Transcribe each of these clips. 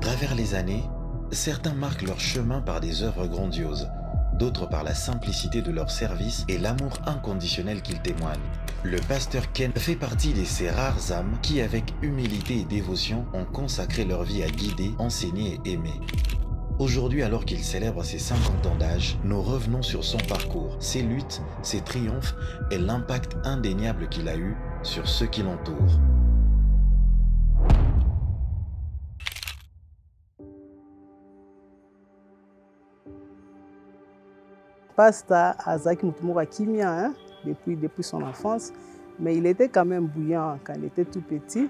travers les années, certains marquent leur chemin par des œuvres grandioses, d'autres par la simplicité de leur service et l'amour inconditionnel qu'ils témoignent. Le pasteur Ken fait partie de ces rares âmes qui, avec humilité et dévotion, ont consacré leur vie à guider, enseigner et aimer. Aujourd'hui, alors qu'il célèbre ses 50 ans d'âge, nous revenons sur son parcours, ses luttes, ses triomphes et l'impact indéniable qu'il a eu sur ceux qui l'entourent. Pasteur Azaki Moutoumora Kimia, depuis son enfance, mais il était quand même bouillant quand il était tout petit.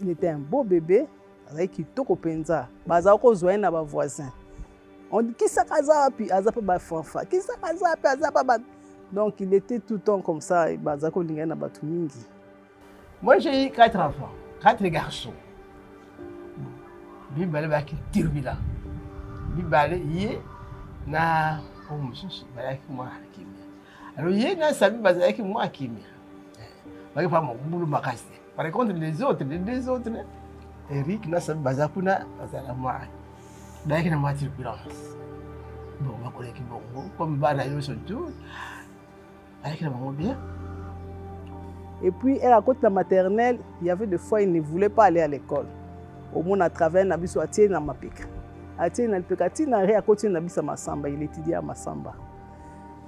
Il était un beau bébé, avec Kitoko Penza. Bazako Zoyen na ba voisin. On dit qui ça kaza puis azapa ba fanfa. Qui ça kaza puis azapa ba. Donc il était tout le temps comme ça et Bazako lingana ba tumingi. Moi j'ai eu 4 enfants, 4 garçons. Bibale ba ki tirbila. Bibale yé na omususu balaki moi kimia. Alors yé na sabi bazaki moi kimia. Baki pas mon boulot makasi. Par contre les autres, les deux autres Eric na sabi bazakuna bazala moi. Baki na moi turbulence. Bon, ma collègue bon, comme bana yo surtout. Avec la maman bien. Et puis, à côté de la maternelle, il y avait des fois, il ne voulait pas aller à l'école. Au moins, à travers Nabiso Atie na Mapika. Atie na Mapika, Atie na Ré à côté de Nabisa Masamba. Il étudiait à Masamba.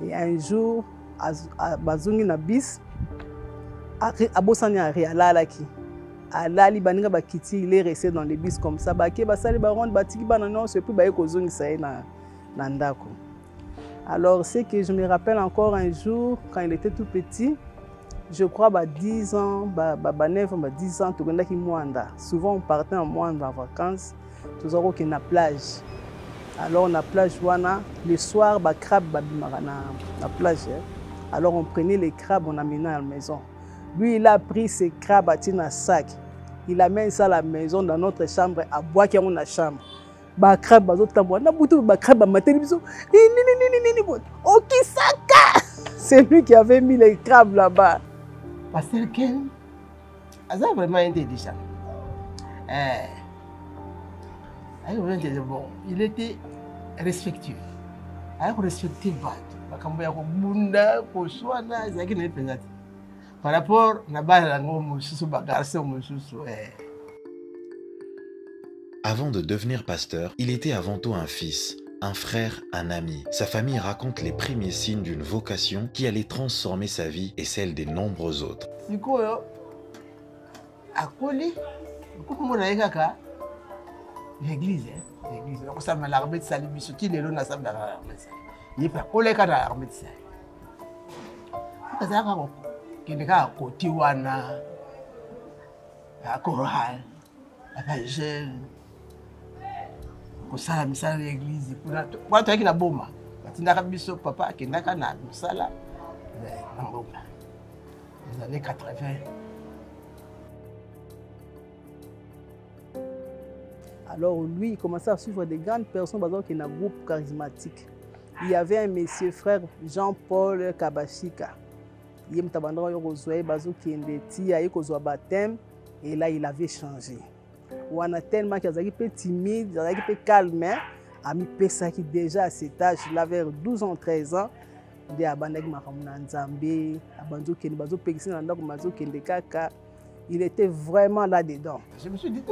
Et un jour, à Bazungi Nabis, à Bossani à Ré, à Lalaki. À Lali Baninga Bakiti, il est resté dans les bis comme ça. Baké, Basali Baron, Batiki Bananon, c'est plus Baye Kozungi Sae na Ndako. Alors, c'est que je me rappelle encore un jour, quand il était tout petit, je crois, 10 ans, 10 ans, tout le monde. Souvent, on partait en Mwanda en vacances, tout le monde qui na plage. Alors, on a plage, le soir, crabe, na plage. Alors, on prenait les crabes, on amenait à la maison. Lui, il a pris ses crabes, dans un sac. Il amène ça à la maison, dans notre chambre, à boire qui est dans la chambre. Bakrab na butu bakrab matéribiso Okisaka, c'est lui qui avait mis les crabes là-bas. Pasteur Ken a vraiment intelligent. Bon, il était respectueux. Il respectait par rapport à garçon. Avant de devenir pasteur, il était avant tout un fils, un frère, un ami. Sa famille raconte les premiers signes d'une vocation qui allait transformer sa vie et celle des nombreux autres. L'église, kosala misala ya église kuna watu yaki na boma batindaka biso papa akendaka na misala na boma les années 80. Alors lui, il commençait à suivre des grandes personnes dans un groupe charismatique. Il y avait un monsieur frère Jean-Paul Kabashika. Il était baptême et là il avait changé. On a tellement qu'il était timide, il était calme, a mis pesa qui déjà à cet âge, il avait 12 ans, 13 ans, il il était vraiment là-dedans. Je me suis dit,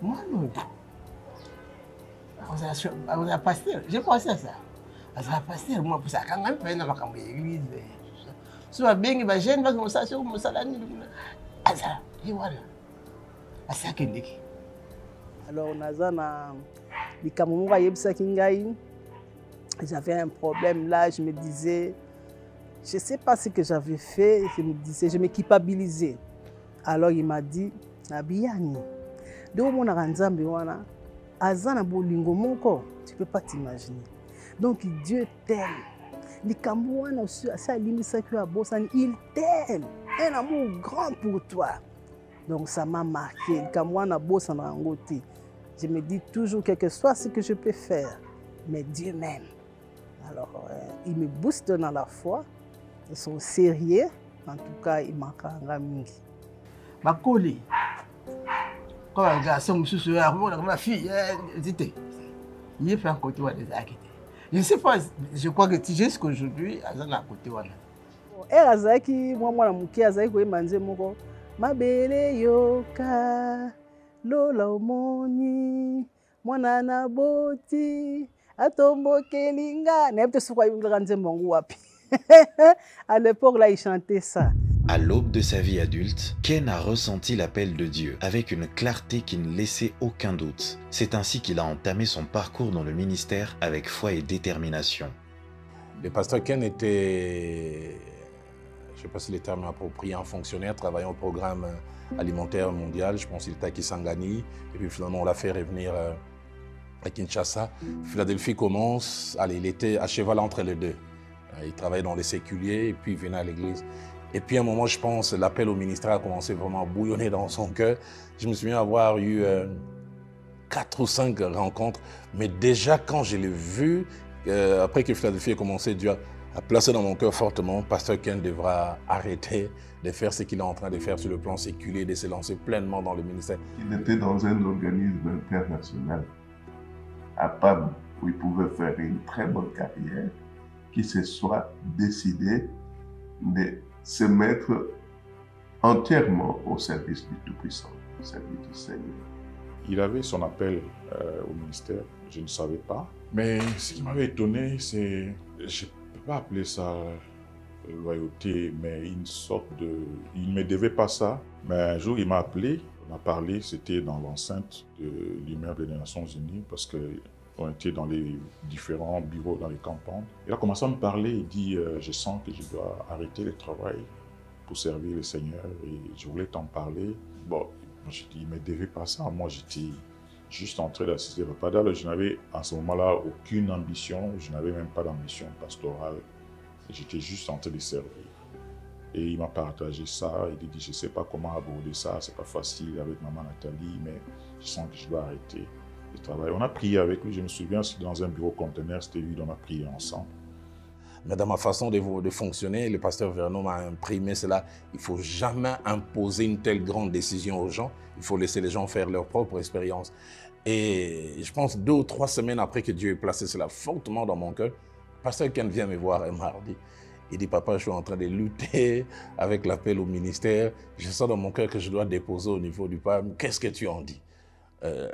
moi non. On a pasteur, j'ai pensé à ça. On a pasteur, moi pour ça, quand même, on a pas l'église. Soit bien que les jeunes, parce que ça, c'est comme ça, là, et voilà. Alors, j'avais un problème là, je me disais, je ne sais pas ce que j'avais fait, je me culpabilisais. Alors il m'a dit, Abiyani, tu ne peux pas t'imaginer. Donc Dieu t'aime. Il t'aime. Un amour grand pour toi. Donc ça m'a marqué. Je me dis toujours, quel que soit ce que je peux faire, mais Dieu m'aime. Alors, il me booste dans la foi. Ils sont sérieux. En tout cas, il manque un mingi. Bakoli, comme un garçon, ma fille, c'était. Il fait un côté où elle est. Je ne sais pas, je crois que jusqu'aujourd'hui, elle est à côté. Era azalaki mwana moke azalaki koyemba nze moko mabele yoka lola omoni mwana na boti atombokeli nga nayebi te soki ayebelaka nzembo yango wapi. À l'époque là il chantait ça. À l'aube de sa vie adulte, Ken a ressenti l'appel de Dieu avec une clarté qui ne laissait aucun doute. C'est ainsi qu'il a entamé son parcours dans le ministère avec foi et détermination. Le pasteur Ken était, je ne sais pas si le terme est approprié, un fonctionnaire travaillant au programme alimentaire mondial. Je pense qu'il était à Kisangani. Et puis finalement, on l'a fait revenir à Kinshasa. Philadelphie commence. Allez, il était à cheval entre les deux. Il travaillait dans les séculiers et puis il venait à l'église. Et puis à un moment, je pense, l'appel au ministère a commencé vraiment à bouillonner dans son cœur. Je me souviens avoir eu 4 ou 5 rencontres. Mais déjà, quand je l'ai vu, après que Philadelphie a commencé, Dieu a placé dans mon cœur fortement, Pasteur Ken devra arrêter de faire ce qu'il est en train de faire sur le plan séculier, de se lancer pleinement dans le ministère. Il était dans un organisme international à PAM où il pouvait faire une très bonne carrière, qui se soit décidé de se mettre entièrement au service du Tout-Puissant, au service du Seigneur. Il avait son appel au ministère, je ne savais pas. Mais ce qui m'avait étonné, c'est, je ne peux pas appeler ça loyauté, mais une sorte de... Il ne me devait pas ça. Mais un jour, il m'a appelé, on a parlé, c'était dans l'enceinte de l'immeuble des Nations Unies, parce qu'on était dans les différents bureaux, dans les campagnes. Il a commencé à me parler, il dit je sens que je dois arrêter le travail pour servir le Seigneur et je voulais t'en parler. Bon, je dis, il ne me devait pas ça. Moi, j'étais juste en train d'assister Papa Dal. Je n'avais à ce moment-là aucune ambition, je n'avais même pas d'ambition pastorale. J'étais juste en train de servir. Et il m'a partagé ça, il a dit je ne sais pas comment aborder ça, c'est pas facile avec maman Nathalie, mais je sens que je dois arrêter le travail. On a prié avec lui, je me souviens, c'était dans un bureau conteneur, c'était lui, on a prié ensemble. Mais dans ma façon de fonctionner, le pasteur Vernon m'a imprimé cela. Il ne faut jamais imposer une telle grande décision aux gens. Il faut laisser les gens faire leur propre expérience. Et je pense 2 ou 3 semaines après que Dieu ait placé cela fortement dans mon cœur, le pasteur Ken vient me voir un mardi. Il dit, papa, je suis en train de lutter avec l'appel au ministère. Je sens dans mon cœur que je dois déposer au niveau du PAM. Qu'est-ce que tu en dis?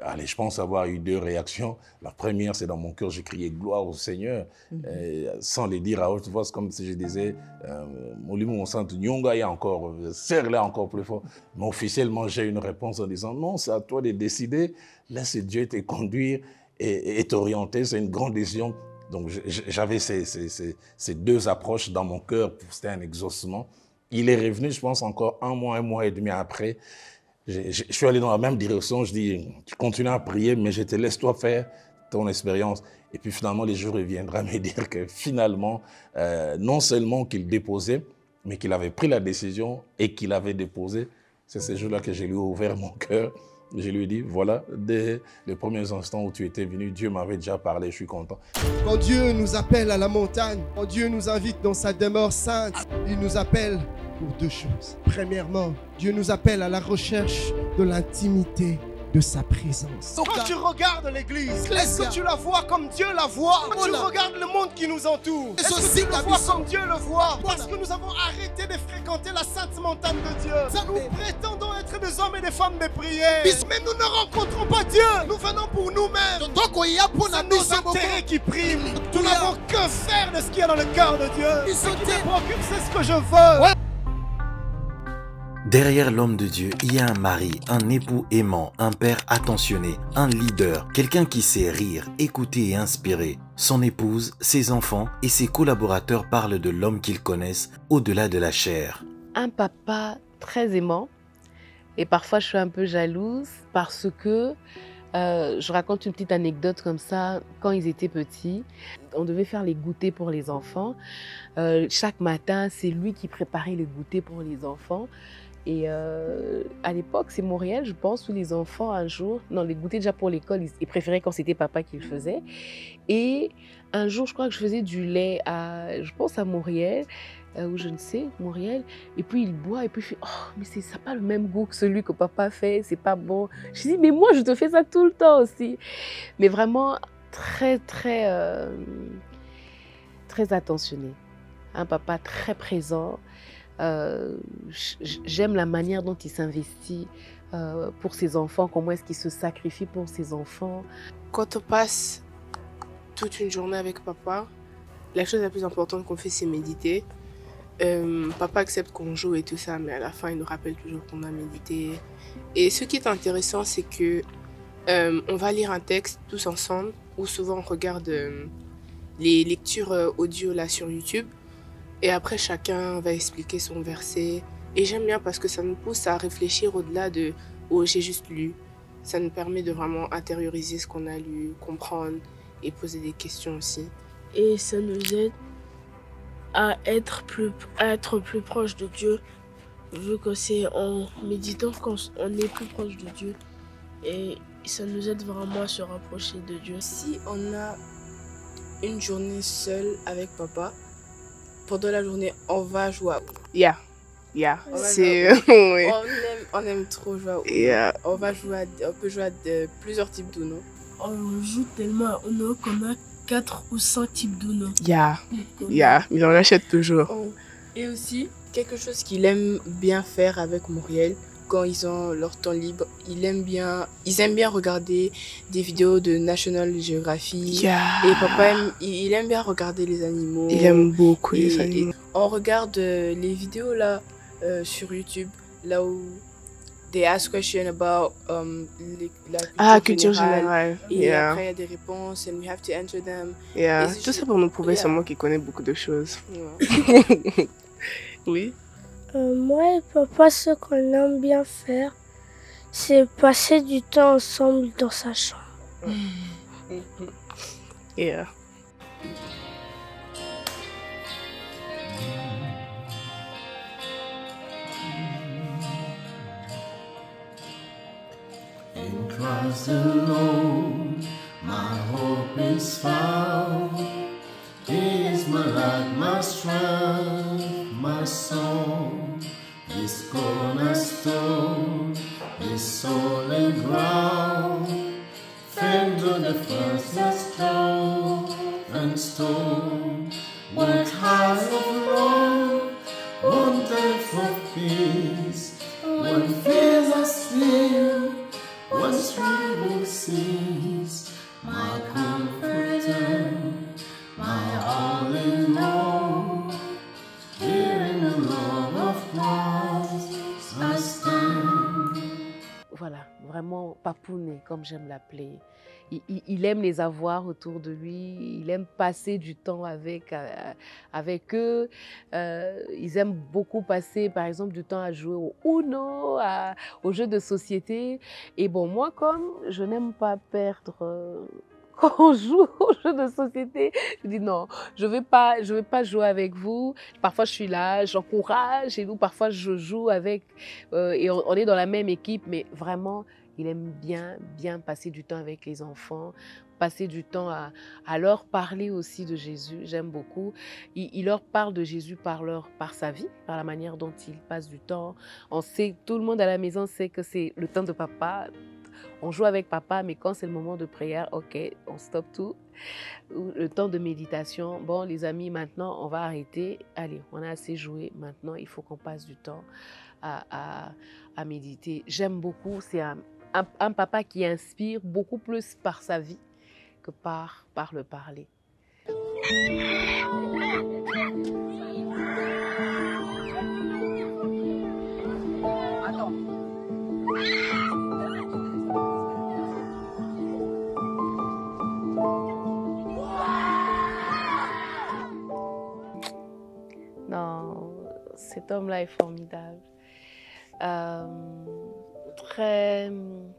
Allez, je pense avoir eu 2 réactions. La première, c'est dans mon cœur, j'ai crié gloire au Seigneur, sans le dire à haute voix, comme si je disais, Molimou, mon centre, Nyonga, il y a encore, serre-le encore plus fort. Mais officiellement, j'ai une réponse en disant, non, c'est à toi de décider, laisse Dieu te conduire et t'orienter, c'est une grande décision. Donc j'avais ces 2 approches dans mon cœur, c'était un exaucement. Il est revenu, je pense, encore 1 mois et demi après. Je suis allé dans la même direction, je dis, tu continues à prier, mais je te laisse toi faire ton expérience. Et puis finalement, les jours reviendront me dire que finalement, non seulement qu'il déposait, mais qu'il avait pris la décision et qu'il avait déposé. C'est ce jour-là que je lui ai ouvert mon cœur. Je lui ai dit, voilà, dès les premiers instants où tu étais venu, Dieu m'avait déjà parlé, je suis content. Quand Dieu nous appelle à la montagne, quand Dieu nous invite dans sa demeure sainte, il nous appelle pour 2 choses. Premièrement, Dieu nous appelle à la recherche de l'intimité de sa présence. Quand tu regardes l'église, est-ce que tu la vois comme Dieu la voit? Quand tu regardes le monde qui nous entoure, est-ce que tu le vois comme Dieu le voit? Parce que nous avons arrêté de fréquenter la sainte montagne de Dieu. Nous prétendons être des hommes et des femmes de prière. Mais nous ne rencontrons pas Dieu. Nous venons pour nous-mêmes. C'est nos intérêts qui priment. Nous n'avons que faire de ce qu'il y a dans le cœur de Dieu. Ce qui me préoccupe, c'est ce que je veux. Derrière l'homme de Dieu, il y a un mari, un époux aimant, un père attentionné, un leader, quelqu'un qui sait rire, écouter et inspirer. Son épouse, ses enfants et ses collaborateurs parlent de l'homme qu'ils connaissent au-delà de la chair. Un papa très aimant et parfois je suis un peu jalouse parce que je raconte une petite anecdote comme ça. Quand ils étaient petits, on devait faire les goûters pour les enfants. Chaque matin, c'est lui qui préparait les goûters pour les enfants. Et à l'époque, c'est Montréal, je pense, où les enfants, un jour, non, les goûters déjà pour l'école, ils préféraient quand c'était papa qui le faisait. Et un jour, je crois que je faisais du lait je pense à Montréal. ou je ne sais, Muriel, et puis il boit, et puis je fais, oh, mais ça n'a pas le même goût que celui que papa fait, c'est pas bon. Je dis, mais moi, je te fais ça tout le temps aussi. Mais vraiment, très, très, très attentionné. Un papa très présent. J'aime la manière dont il s'investit pour ses enfants, comment est-ce qu'il se sacrifie pour ses enfants. Quand on passe toute une journée avec papa, la chose la plus importante qu'on fait, c'est méditer. Papa accepte qu'on joue et tout ça, mais à la fin, il nous rappelle toujours qu'on a médité. Et ce qui est intéressant, c'est que on va lire un texte tous ensemble, ou souvent on regarde les lectures audio là sur YouTube. Et après, chacun va expliquer son verset. Et j'aime bien parce que ça nous pousse à réfléchir au-delà de « oh, j'ai juste lu ». Ça nous permet de vraiment intérioriser ce qu'on a lu, comprendre et poser des questions aussi. Et ça nous aide à être plus proche de Dieu, vu que c'est en méditant qu'on est plus proche de Dieu. Et ça nous aide vraiment à se rapprocher de Dieu. Si on a une journée seule avec papa, pendant la journée, on va jouer à... Oui. On aime trop jouer à On peut jouer à plusieurs types d'Uno. On joue tellement à Uno qu'on a 4 ou 5 types d'Uno. Mais on l'achète toujours. Et aussi, quelque chose qu'il aime bien faire avec Muriel, quand ils ont leur temps libre, ils aiment bien regarder des vidéos de National Geographic. Et papa, il aime bien regarder les animaux. Il aime beaucoup les animaux. On regarde les vidéos là sur YouTube, là où they ask questions about la culture générale. Et après, il y a des réponses and we have to answer them. Tout ça pour nous prouver seulement qu'il connaît beaucoup de choses. Oui. Moi et papa, ce qu'on aime bien faire, c'est passer du temps ensemble dans sa chambre. In Christ alone, my hope is found. He is my light, my strength, my song. His cornerstone, His solid ground. Famed on the fastest stone and stone. What has of love, wanted for peace. When fears are still, when trembling cease, my comforter, my all in all. Here in the love of Christ I stand. Voilà, vraiment papounet, comme j'aime l'appeler. Il aime les avoir autour de lui, il aime passer du temps avec eux. Ils aiment beaucoup passer, par exemple, du temps à jouer au Uno, aux jeux de société. Et bon, moi, comme je n'aime pas perdre quand on joue aux jeux de société, je dis non, je vais pas jouer avec vous. Parfois, je suis là, j'encourage, et nous, parfois, je joue avec, et on est dans la même équipe, mais vraiment, il aime bien passer du temps avec les enfants, passer du temps à leur parler aussi de Jésus. J'aime beaucoup. Il leur parle de Jésus par sa vie, par la manière dont il passe du temps. On sait, tout le monde à la maison sait que c'est le temps de papa. On joue avec papa, mais quand c'est le moment de prière, ok, on stoppe tout. Le temps de méditation, bon les amis, maintenant on va arrêter. Allez, on a assez joué, maintenant il faut qu'on passe du temps à méditer. J'aime beaucoup, c'est un papa qui inspire beaucoup plus par sa vie que par le parler. Non, cet homme-là est formidable.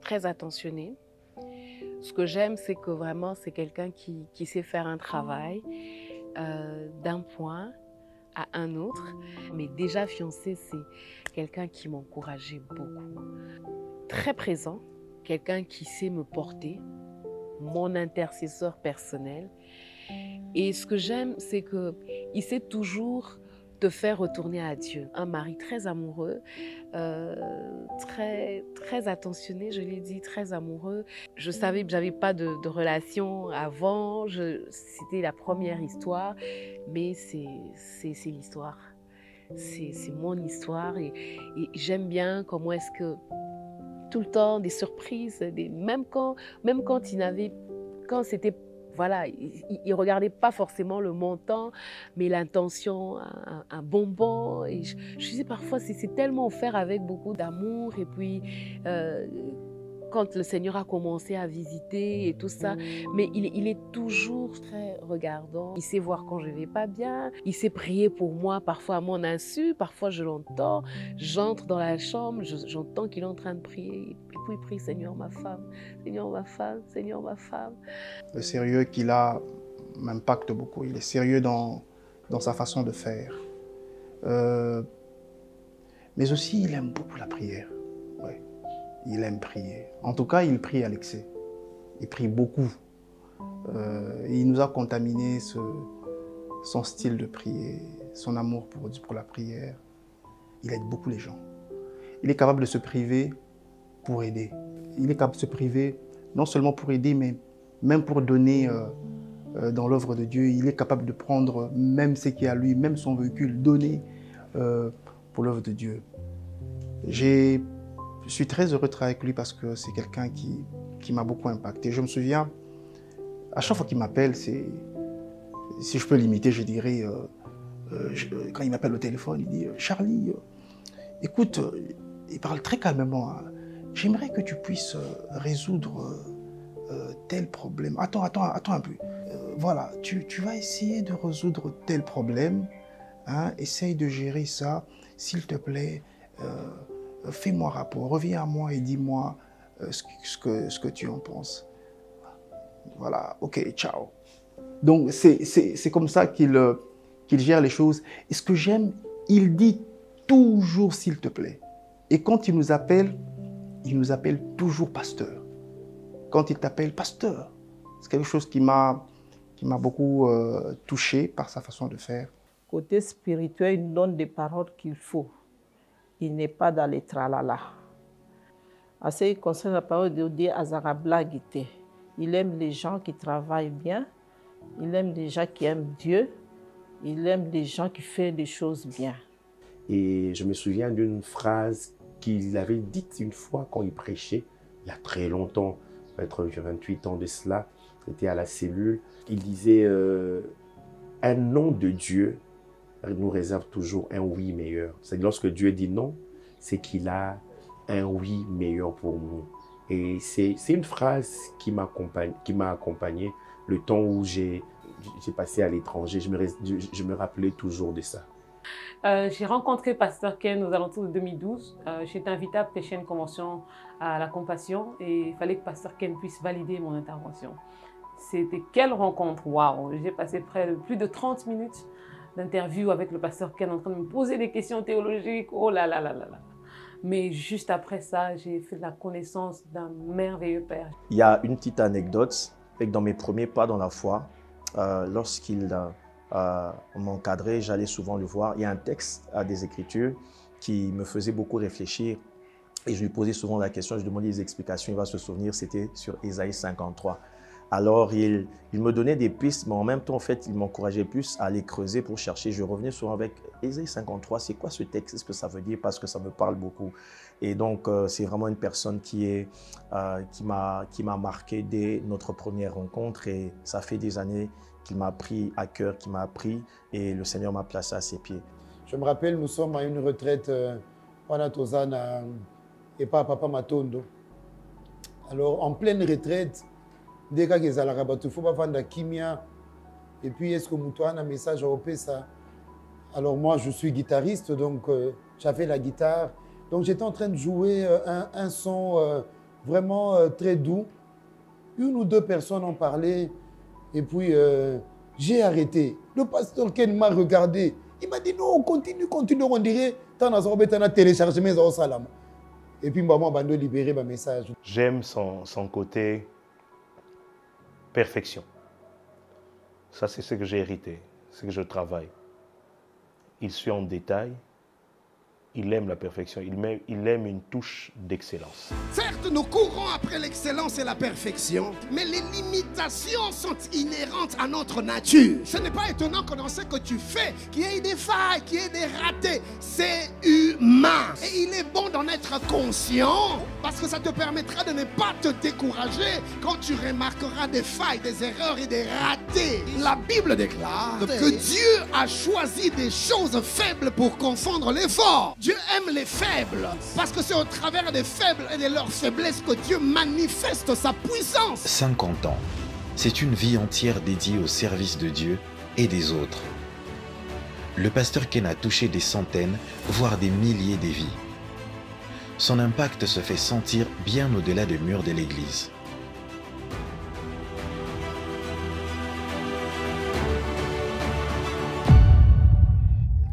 Très attentionné. Ce que j'aime, c'est que vraiment, c'est quelqu'un qui sait faire un travail d'un point à un autre. Mais déjà fiancé, c'est quelqu'un qui m'encourageait beaucoup. Très présent, quelqu'un qui sait me porter, mon intercesseur personnel. Et ce que j'aime, c'est qu'il sait toujours te faire retourner à Dieu. Un mari très amoureux, très, très attentionné, je l'ai dit, très amoureux. Je savais que je n'avais pas de relation avant, c'était la première histoire, mais c'est l'histoire. C'est mon histoire et j'aime bien comment est-ce que tout le temps des surprises, même quand c'était, voilà, il regardait pas forcément le montant, mais l'intention, un bonbon. Et je disais parfois, c'est tellement offert avec beaucoup d'amour. Et puis, quand le Seigneur a commencé à visiter et tout ça, mais il est toujours très regardant. Il sait voir quand je vais pas bien. Il sait prier pour moi, parfois à mon insu, parfois je l'entends. J'entre dans la chambre, j'entends qu'il est en train de prier. Et puis il prie, Seigneur ma femme, Seigneur ma femme, Seigneur ma femme. Le sérieux qu'il a m'impacte beaucoup. Il est sérieux dans sa façon de faire. Mais aussi, il aime beaucoup la prière. Ouais. Il aime prier. En tout cas, il prie à l'excès. Il prie beaucoup. Il nous a contaminé son style de prier, son amour pour la prière. Il aide beaucoup les gens. Il est capable de se priver pour aider. Il est capable de se priver non seulement pour aider, mais même pour donner dans l'œuvre de Dieu. Il est capable de prendre même ce qui est à lui, même son véhicule, donner pour l'œuvre de Dieu. Je suis très heureux de travailler avec lui parce que c'est quelqu'un qui m'a beaucoup impacté. Je me souviens, à chaque fois qu'il m'appelle, si je peux l'imiter, je dirais, quand il m'appelle au téléphone, il dit « Charlie, écoute, il parle très calmement, hein, j'aimerais que tu puisses résoudre tel problème. Attends un peu. Voilà, tu vas essayer de résoudre tel problème, hein, essaye de gérer ça, s'il te plaît. Fais-moi rapport, reviens à moi et dis-moi ce que tu en penses. » Voilà, ok, ciao. Donc c'est comme ça qu'il gère les choses. Et ce que j'aime, il dit toujours s'il te plaît. Et quand il nous appelle toujours pasteur. Quand il t'appelle pasteur, c'est quelque chose qui m'a beaucoup touché par sa façon de faire. Côté spirituel, il nous donne des paroles qu'il faut. Il n'est pas dans les tralala. En ce qui concerne la parole de Dieu, Azarablagité. Il aime les gens qui travaillent bien. Il aime les gens qui aiment Dieu. Il aime les gens qui font des choses bien. Et je me souviens d'une phrase qu'il avait dite une fois quand il prêchait, il y a très longtemps, peut-être 28 ans de cela, il était à la cellule. Il disait un non de Dieu nous réserve toujours un oui meilleur. C'est lorsque Dieu dit non, c'est qu'il a un oui meilleur pour nous. Et c'est une phrase qui m'a accompagné le temps où j'ai passé à l'étranger. Je me rappelais toujours de ça. J'ai rencontré Pasteur Ken aux alentours de 2012. J'étais invitée à prêcher une convention à la Compassion et il fallait que Pasteur Ken puisse valider mon intervention. C'était quelle rencontre, waouh! J'ai passé plus de 30 minutes d'interview avec le Pasteur Ken en train de me poser des questions théologiques. Oh là là là là là! Mais juste après ça, j'ai fait la connaissance d'un merveilleux père. Il y a une petite anecdote, que dans mes premiers pas dans la foi, lorsqu'il m'encadrait, j'allais souvent le voir. Il y a un texte à des Écritures qui me faisait beaucoup réfléchir et je lui posais souvent la question, je demandais des explications, il va se souvenir, c'était sur Ésaïe 53. Alors, il me donnait des pistes, mais en même temps, en fait, il m'encourageait plus à aller creuser pour chercher. Je revenais souvent avec Ésaïe 53, c'est quoi ce texte? Qu'est-ce que ça veut dire? Parce que ça me parle beaucoup. Et donc, c'est vraiment une personne qui m'a marqué dès notre première rencontre. Et ça fait des années qu'il m'a pris à cœur, qu'il m'a appris, et le Seigneur m'a placé à ses pieds. Je me rappelle, nous sommes à une retraite, Wanatozana et pas Papa Matondo. Alors, en pleine retraite, dès que les il faut pas vendre kimia. Et puis, est-ce que Moutouane a un message à ça? Alors, moi, je suis guitariste, donc j'avais la guitare. Donc, j'étais en train de jouer un son vraiment très doux. Une ou deux personnes ont parlé. Et puis, j'ai arrêté. Le pasteur Ken m'a regardé. Il m'a dit non, continue, on dirait. T'en as téléchargé mes salam. Et puis, maman a libéré mon message. J'aime son côté perfection. Ça, c'est ce que j'ai hérité, ce que je travaille. il suit en détail, il aime la perfection, il aime une touche d'excellence. Certes, nous courons après l'excellence et la perfection, mais les limitations sont inhérentes à notre nature. Ce n'est pas étonnant que dans ce que tu fais, qu'il y ait des failles, qu'il y ait des ratés. C'est humain. Et il est bon d'en être conscient, parce que ça te permettra de ne pas te décourager quand tu remarqueras des failles, des erreurs et des ratés. La Bible déclare que Dieu a choisi des choses faibles pour confondre les forts. Dieu aime les faibles, parce que c'est au travers des faibles et de leurs faiblesses que Dieu manifeste sa puissance. 50 ans, c'est une vie entière dédiée au service de Dieu et des autres. Le pasteur Ken a touché des centaines, voire des milliers de vies. Son impact se fait sentir bien au-delà des murs de l'église.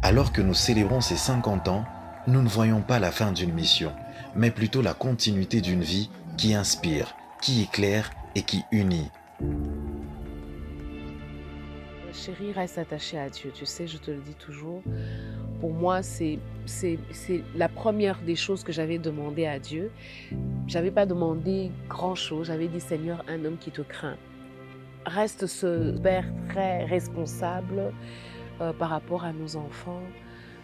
Alors que nous célébrons ces 50 ans, nous ne voyons pas la fin d'une mission, mais plutôt la continuité d'une vie qui inspire, qui éclaire et qui unit. Chérie, reste attachée à Dieu. Tu sais, je te le dis toujours. Pour moi, c'est la première des choses que j'avais demandé à Dieu. Je n'avais pas demandé grand-chose. J'avais dit, Seigneur, un homme qui te craint. Reste ce père très responsable par rapport à nos enfants.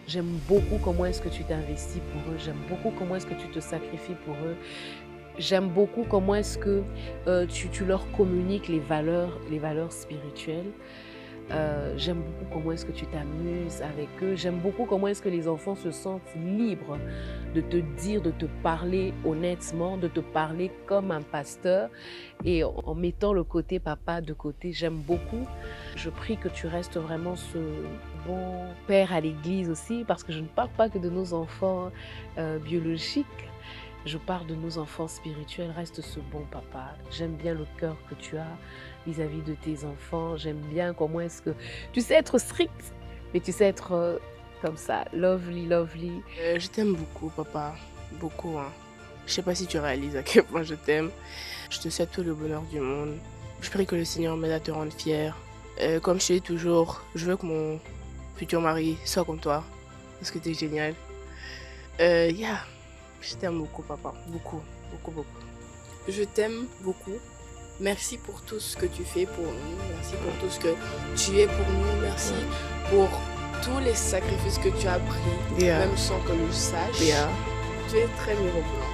J'aime beaucoup comment est-ce que tu t'investis pour eux. J'aime beaucoup comment est-ce que tu te sacrifies pour eux. J'aime beaucoup comment est-ce que tu leur communiques les valeurs spirituelles. J'aime beaucoup comment est-ce que tu t'amuses avec eux. J'aime beaucoup comment est-ce que les enfants se sentent libres de te dire, de te parler honnêtement, de te parler comme un pasteur et en mettant le côté papa de côté. J'aime beaucoup. Je prie que tu restes vraiment ce bon père à l'église aussi, parce que je ne parle pas que de nos enfants biologiques. Je parle de nos enfants spirituels. Reste ce bon papa. J'aime bien le cœur que tu as vis-à-vis de tes enfants. J'aime bien comment est-ce que tu sais être strict, mais tu sais être comme ça, lovely, lovely. Je t'aime beaucoup, papa. Beaucoup. Hein. Je sais pas si tu réalises à quel point je t'aime. Je te souhaite tout le bonheur du monde. Je prie que le Seigneur m'aide à te rendre fière. Comme je te dis toujours, je veux que mon futur mari soit comme toi. Parce que tu es génial. Je t'aime beaucoup, papa. Beaucoup, beaucoup, beaucoup. Je t'aime beaucoup. Merci pour tout ce que tu fais pour nous. Merci pour tout ce que tu es pour nous. Merci pour tous les sacrifices que tu as pris, même sans que je sache. Tu es très mirobolant.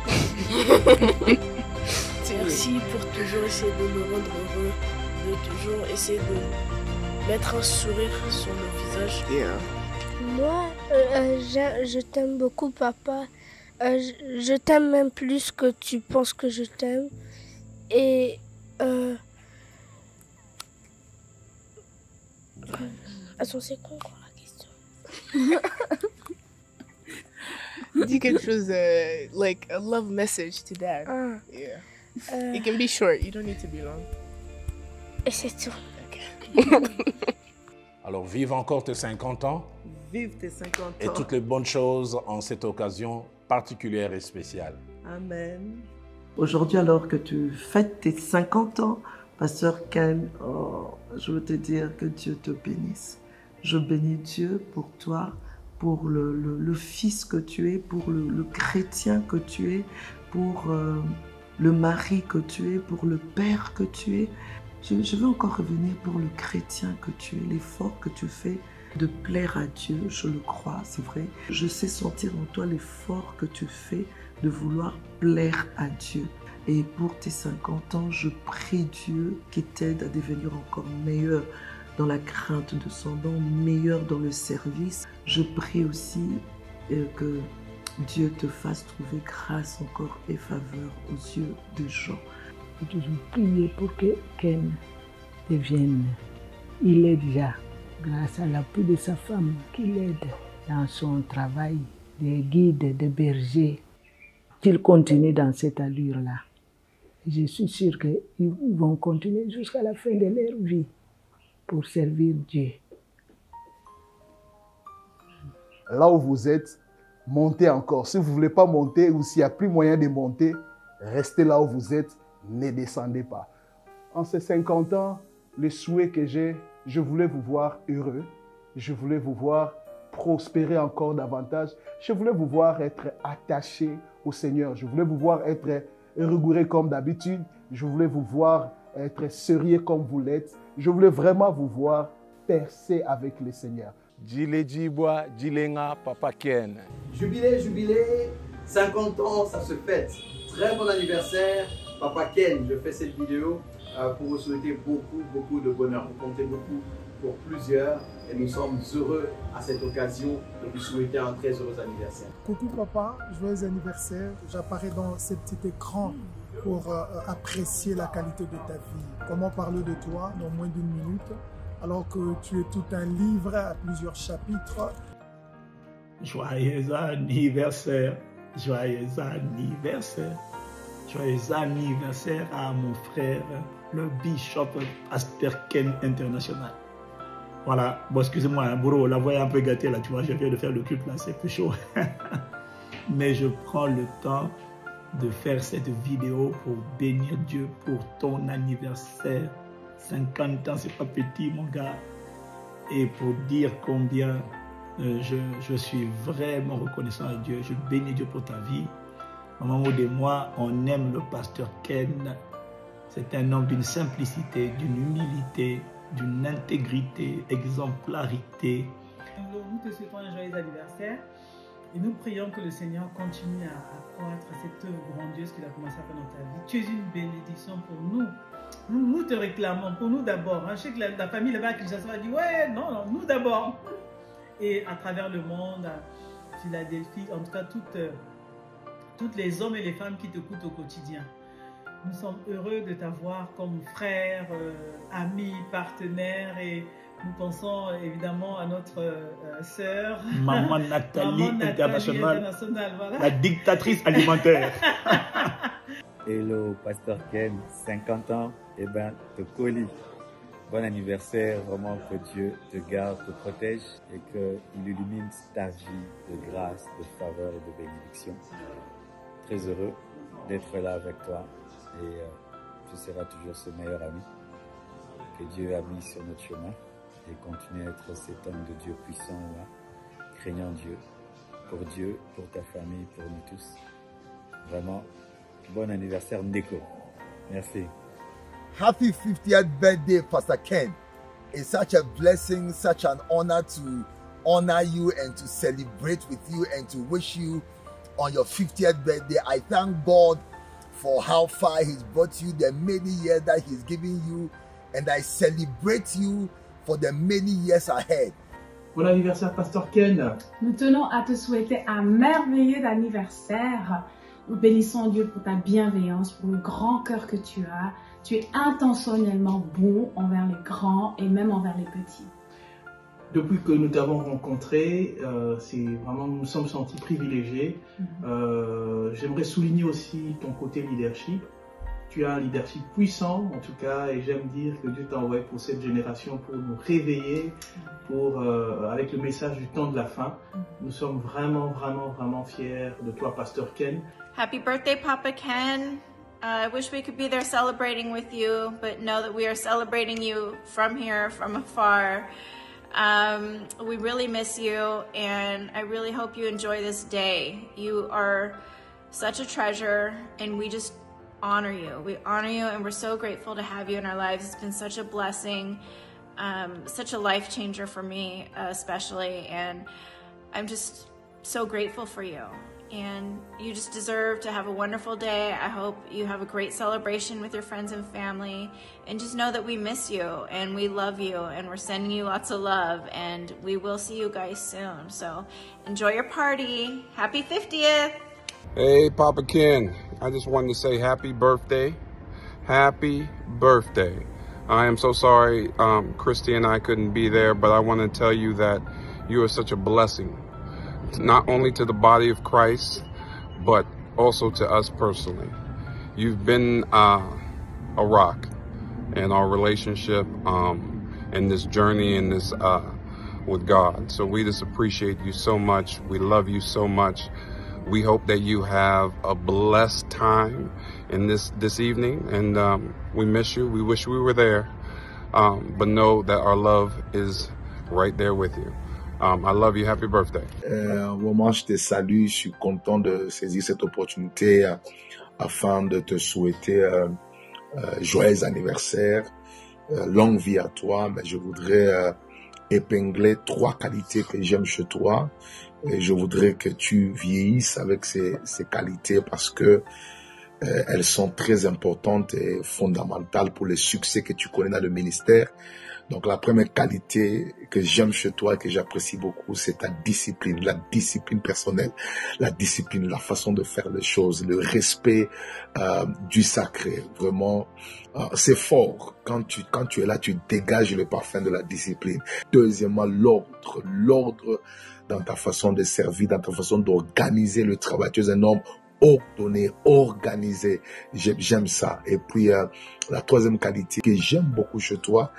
Merci pour toujours essayer de me rendre heureux, de toujours essayer de mettre un sourire sur mon visage. Moi, je t'aime beaucoup, papa. Je t'aime même plus que tu penses que je t'aime. Et attends, c'est quoi encore la question? Dis quelque chose, like a love message to dad. It can be short, you don't need to be long. Et c'est tout. Alors, vive encore tes 50 ans. Vive tes 50 ans. Et toutes les bonnes choses en cette occasion particulière et spéciale. Amen. Aujourd'hui, alors que tu fêtes tes 50 ans, Pasteur Ken, je veux te dire que Dieu te bénisse. Je bénis Dieu pour toi, pour le fils que tu es, pour le chrétien que tu es, pour le mari que tu es, pour le père que tu es. Je veux encore revenir pour le chrétien que tu es, l'effort que tu fais de plaire à Dieu, je le crois, c'est vrai. Je sais sentir en toi l'effort que tu fais de vouloir plaire à Dieu. Et pour tes 50 ans, je prie Dieu qui t'aide à devenir encore meilleur dans la crainte de son nom, meilleur dans le service. Je prie aussi que Dieu te fasse trouver grâce encore et faveur aux yeux des gens. J'ai toujours prié pour que Ken devienne. Il est déjà, grâce à l'appui de sa femme, qui l'aide dans son travail de guide, de berger, qu'il continue dans cette allure-là. Je suis sûre qu'ils vont continuer jusqu'à la fin de leur vie pour servir Dieu. Là où vous êtes, montez encore. Si vous ne voulez pas monter ou s'il n'y a plus moyen de monter, restez là où vous êtes, ne descendez pas. En ces 50 ans, le souhait que j'ai, je voulais vous voir heureux, je voulais vous voir prospérer encore davantage. Je voulais vous voir être attaché au Seigneur. Je voulais vous voir être rigoureux comme d'habitude. Je voulais vous voir être sérieux comme vous l'êtes. Je voulais vraiment vous voir percer avec le Seigneur. Djile Djibwa, Djilenga, Papa Ken. Jubilé, 50 ans, ça se fête. Très bon anniversaire, Papa Ken. Je fais cette vidéo pour vous souhaiter beaucoup de bonheur. Vous comptez beaucoup pour plusieurs et nous sommes heureux à cette occasion de vous souhaiter un très heureux anniversaire. Coucou papa, joyeux anniversaire. J'apparais dans ce petit écran pour apprécier la qualité de ta vie. Comment parler de toi dans moins d'une minute alors que tu es tout un livre à plusieurs chapitres. Joyeux anniversaire, joyeux anniversaire, joyeux anniversaire à mon frère, le Bishop Pasteur Ken International. Voilà, bon excusez-moi, hein, Bouro, la voix est un peu gâtée là, tu vois, je viens de faire le culte là, c'est plus chaud. Mais je prends le temps de faire cette vidéo pour bénir Dieu pour ton anniversaire. 50 ans, c'est pas petit mon gars. Et pour dire combien je suis vraiment reconnaissant à Dieu, je bénis Dieu pour ta vie. Maman et moi, on aime le pasteur Ken. C'est un homme d'une simplicité, d'une humilité, d'une intégrité, exemplarité. Nous te souhaitons un joyeux anniversaire et nous prions que le Seigneur continue à croître cette œuvre grandiose qu'il a commencé à faire dans ta vie. Tu es une bénédiction pour nous. Nous te réclamons, pour nous d'abord. Je sais que la famille là-bas à Kinshasa va dire ouais, non, nous d'abord. Et à travers le monde, à Philadelphie, en tout cas toutes les hommes et les femmes qui te coûtent au quotidien. Nous sommes heureux de t'avoir comme frère, ami, partenaire et nous pensons évidemment à notre sœur. Maman Nathalie International, voilà. La dictatrice alimentaire. Hello, Pasteur Ken, 50 ans, eh ben, te colis. Bon anniversaire, vraiment que Dieu te garde, te protège et qu'il illumine ta vie de grâce, de faveur et de bénédiction. Très heureux d'être là avec toi et tu seras toujours ce meilleur ami que Dieu a mis sur notre chemin et continue à être cet homme de Dieu puissant là, craignant Dieu, pour ta famille, pour nous tous. Vraiment, bon anniversaire Ndeko. Merci. Happy 50th birthday, Pastor Ken. It's such a blessing, such an honor to honor you and to celebrate with you and to wish you on your 50th birthday. I thank God for how far He's brought you, the many years that He's given you, and I celebrate you for the many years ahead. Bon anniversaire, Pasteur Ken. Nous tenons à te souhaiter un merveilleux anniversaire. Nous bénissons Dieu pour ta bienveillance, pour le grand cœur que tu as. Tu es intentionnellement bon envers les grands et même envers les petits. Depuis que nous t'avons rencontré, nous nous sommes sentis privilégiés. J'aimerais souligner aussi ton côté leadership. Tu as un leadership puissant, en tout cas, et j'aime dire que Dieu t'a envoyé pour cette génération pour nous réveiller, avec le message du temps de la fin. Nous sommes vraiment fiers de toi, Pasteur Ken. Happy birthday, Papa Ken. I wish we could be there celebrating with you, but know that we are celebrating you from here, from afar. We really miss you, and I really hope you enjoy this day. You are such a treasure, and we just honor you. We honor you, and we're so grateful to have you in our lives. It's been such a blessing, such a life changer for me, especially, and I'm just so grateful for you. And you just deserve to have a wonderful day. I hope you have a great celebration with your friends and family. And just know that we miss you and we love you and we're sending you lots of love. And we will see you guys soon. So enjoy your party. Happy 50th. Hey, Papa Ken. I just wanted to say happy birthday. Happy birthday. I am so sorry Christy and I couldn't be there, but I want to tell you that you are such a blessing. Not only to the body of Christ, but also to us personally. You've been a rock in our relationship, in this journey, in this with God. So we just appreciate you so much. We love you so much. We hope that you have a blessed time in this evening, and we miss you. We wish we were there, but know that our love is right there with you. I love you. Happy birthday. Vraiment, je te salue. Je suis content de saisir cette opportunité afin de te souhaiter joyeux anniversaire, longue vie à toi. Mais je voudrais épingler 3 qualités que j'aime chez toi. Et je voudrais que tu vieillisses avec ces qualités parce que elles sont très importantes et fondamentales pour le succès que tu connais dans le ministère. Donc la première qualité que j'aime chez toi et que j'apprécie beaucoup, c'est ta discipline, la discipline personnelle, la discipline, la façon de faire les choses, le respect du sacré. Vraiment, c'est fort. Quand tu es là, tu dégages le parfum de la discipline. Deuxièmement, l'ordre dans ta façon de servir, dans ta façon d'organiser le travail. Tu es un homme ordonné, organisé. J'aime ça. Et puis, la troisième qualité que j'aime beaucoup chez toi,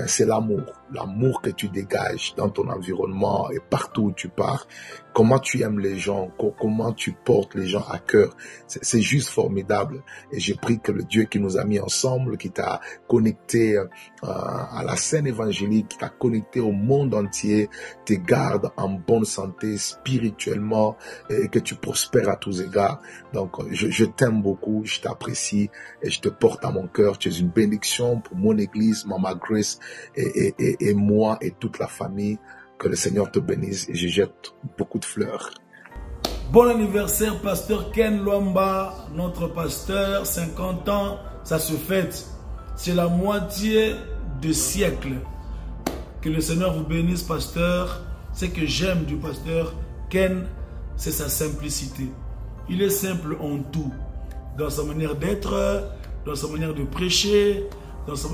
c'est l'amour. L'amour que tu dégages dans ton environnement et partout où tu pars. Comment tu aimes les gens, comment tu portes les gens à cœur. C'est juste formidable. Et j'ai pris que le Dieu qui nous a mis ensemble, qui t'a connecté à la scène évangélique, qui t'a connecté au monde entier, te garde en bonne santé spirituellement et que tu prospères à tous égards. Donc, je t'aime beaucoup, je t'apprécie et je te porte à mon cœur. Tu es une bénédiction pour mon église, Mama Grace et moi et toute la famille. Que le Seigneur te bénisse et je jette beaucoup de fleurs. Bon anniversaire, pasteur Ken Luamba, notre pasteur, 50 ans, ça se fête. C'est la moitié de siècle. Que le Seigneur vous bénisse, pasteur. Ce que j'aime du pasteur Ken, c'est sa simplicité. Il est simple en tout. Dans sa manière d'être, dans sa manière de prêcher,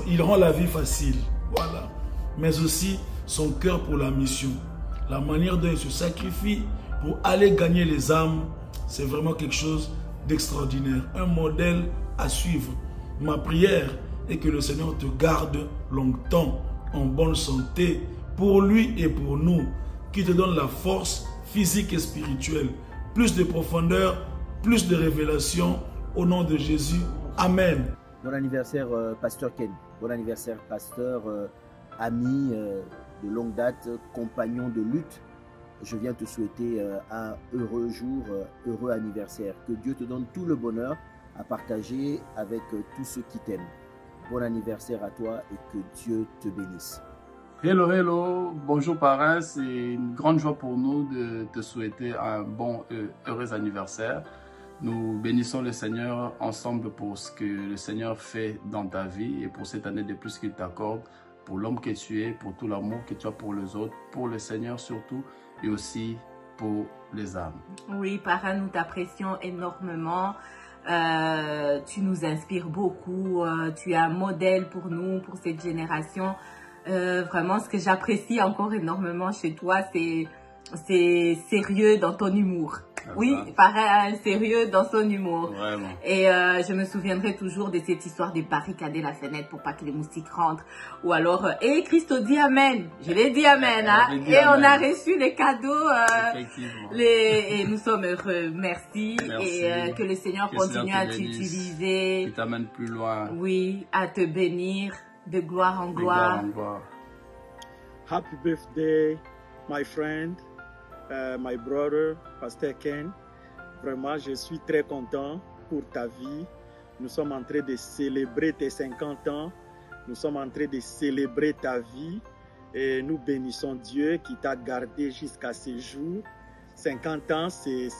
il rend la vie facile. Voilà. Mais aussi son cœur pour la mission. La manière dont il se sacrifie pour aller gagner les âmes, c'est vraiment quelque chose d'extraordinaire. Un modèle à suivre. Ma prière est que le Seigneur te garde longtemps en bonne santé pour lui et pour nous, qui te donne la force physique et spirituelle, plus de profondeur, plus de révélation au nom de Jésus. Amen. Bon anniversaire, pasteur Ken. Bon anniversaire, pasteur, ami de longue date, compagnon de lutte. Je viens te souhaiter un heureux jour, heureux anniversaire. Que Dieu te donne tout le bonheur à partager avec tous ceux qui t'aiment. Bon anniversaire à toi et que Dieu te bénisse. Hello, hello, bonjour parrain, c'est une grande joie pour nous de te souhaiter un bon, heureux anniversaire. Nous bénissons le Seigneur ensemble pour ce que le Seigneur fait dans ta vie et pour cette année de plus qu'il t'accorde, pour l'homme que tu es, pour tout l'amour que tu as pour les autres, pour le Seigneur surtout et aussi pour les âmes. Oui, parrain, nous t'apprécions énormément. Tu nous inspires beaucoup. Tu es un modèle pour nous, pour cette génération. Vraiment, ce que j'apprécie encore énormément chez toi, c'est sérieux dans ton humour. Oui, pareil, sérieux dans son humour. Vraiment. Et je me souviendrai toujours de cette histoire de barricader la fenêtre pour pas que les moustiques rentrent. Ou alors, et Christo dit Amen. Je l'ai dit Amen. Hein? Et amen. On a reçu les cadeaux. Et nous sommes heureux. Merci. Et que le Seigneur continue à t'utiliser. Qui t'amène plus loin. Oui, à te bénir de gloire en gloire. Happy birthday, my friend. My brother, Pasteur Ken, vraiment je suis très content pour ta vie. Nous sommes en train de célébrer tes 50 ans. Nous sommes en train de célébrer ta vie. Et nous bénissons Dieu qui t'a gardé jusqu'à ce jour. 50 ans, c'est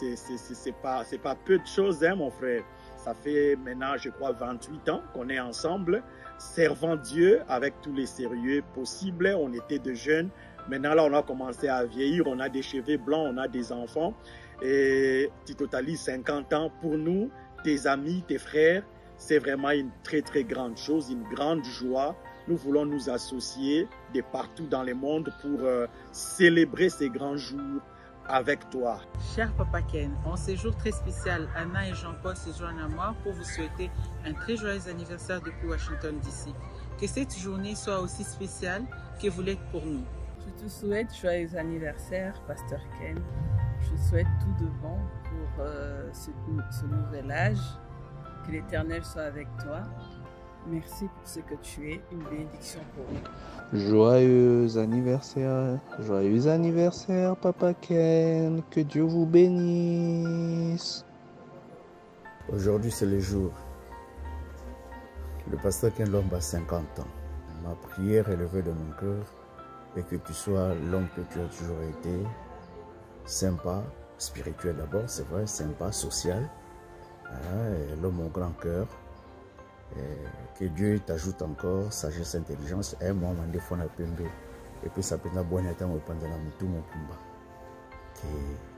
pas peu de choses, hein, mon frère. Ça fait maintenant, je crois, 28 ans qu'on est ensemble, servant Dieu avec tous les sérieux possibles. On était de jeunes. Maintenant, là, on a commencé à vieillir, on a des cheveux blancs, on a des enfants. Et tu totalises 50 ans. Pour nous, tes amis, tes frères, c'est vraiment une très, très grande chose, une grande joie. Nous voulons nous associer de partout dans le monde pour célébrer ces grands jours avec toi. Cher Papa Ken, en ce jour très spécial, Anna et Jean-Paul se joignent à moi pour vous souhaiter un très joyeux anniversaire depuis Washington DC. Que cette journée soit aussi spéciale que vous l'êtes pour nous. Je te souhaite joyeux anniversaire, Pasteur Ken. Je souhaite tout de bon pour ce nouvel âge. Que l'Éternel soit avec toi. Merci pour ce que tu es, une bénédiction pour nous. Joyeux anniversaire, Papa Ken, que Dieu vous bénisse. Aujourd'hui, c'est le jour. Le pasteur Ken Lwamba a 50 ans. Ma prière est levée de mon cœur et que tu sois l'homme que tu as toujours été, sympa, spirituel d'abord, c'est vrai, sympa, social, l'homme au grand cœur. Que Dieu t'ajoute encore sagesse, intelligence, et moi, je suis et puis ça peut être bon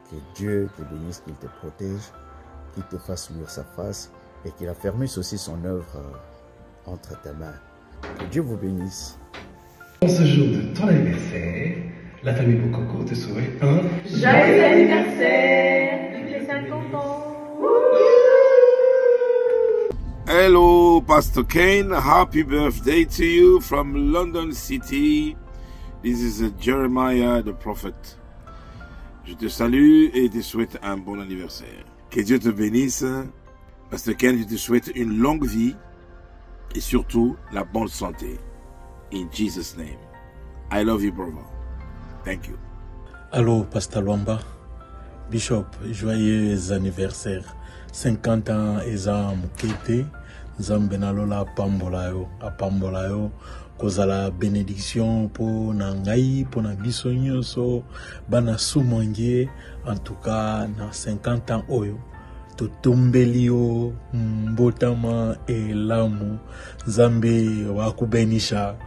que Dieu te bénisse, qu'il te protège, qu'il te fasse mûrir sa face et qu'il affermisse aussi son œuvre entre tes mains. Que Dieu vous bénisse. En ce jour de ton anniversaire, la famille Bokoko te souhaite un joyeux anniversaire, tous les 50 ans. Hello, Pastor Ken. Happy birthday to you from London City. This is Jeremiah the prophet. Je te salue et te souhaite un bon anniversaire. Que Dieu te bénisse. Pastor Ken, je te souhaite une longue vie et surtout la bonne santé. In Jesus' name. I love you, brother. Thank you. Allô, Pastor Lwamba. Bishop, joyeux anniversaire. 50 ans eza mokete. Nzambe nalola apambola yo kozala bénédiction po na ngai po na biso nyonso bana sumongie. En tout cas na 50 ans oyo totombeli yo mbotama elamu. Nzambe wakubenisha.